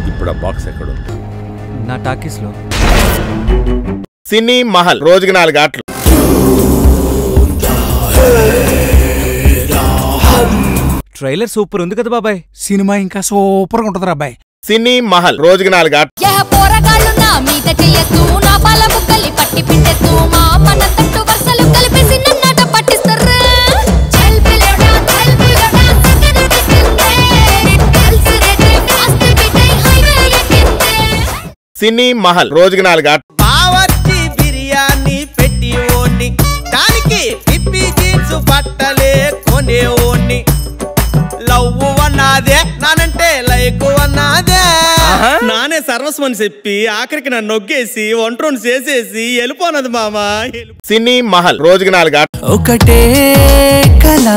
ఇప్పుడు ఆ బాక్స్ ఎక్కడుంది? నా టాకీస్ లో. సినీ మహల్ రోజుకి 4 ఆటలు. ట్రైలర్ సూపర్ ఉంది కదా బాబాయ్. సినిమా ఇంకా సూపర్ గా ఉంటది అబ్బాయి. సినీ మహల్ రోజుకి 4 ఆటలు. సినీ మహల్ రోజుకి 4 ఆటలు. బావర్చి బిర్యానీ పెట్టి ఓన్ని దానికి పిప్పి జీన్స్ బట్టలే కొనేవోన్ని లవ్ అన్నాదే నానంటే లైక్ అన్నాదే నానే సర్వస్వని చెప్పి ఆఖరికి నన్ను నొగ్గేసి ఒంట్రోని చేసేసి వెళ్ళిపోనది మామా. సినీ మహల్ రోజుకి 4 ఆటలు. ఒకటే కళ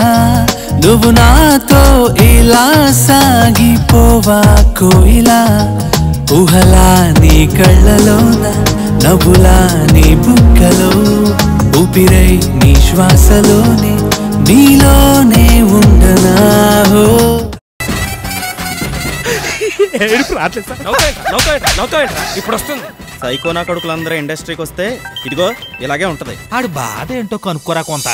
నువ్వు నాతో ఇలా సాగిపోవా కోయిలా ఊహలా నీ కళ్ళలోన నవ్వులా నీ బుక్కలో ఊపిరై నీ శ్వాసలోనే నీలోనే ఉండనా. ఇప్పుడు వస్తుంది. సైకోనా కొడుకులందరూ ఇండస్ట్రీకి వస్తే ఇదిగో ఇలాగే ఉంటది. ఆడు బాధ ఏంటో కనుక్కోరా కొంత.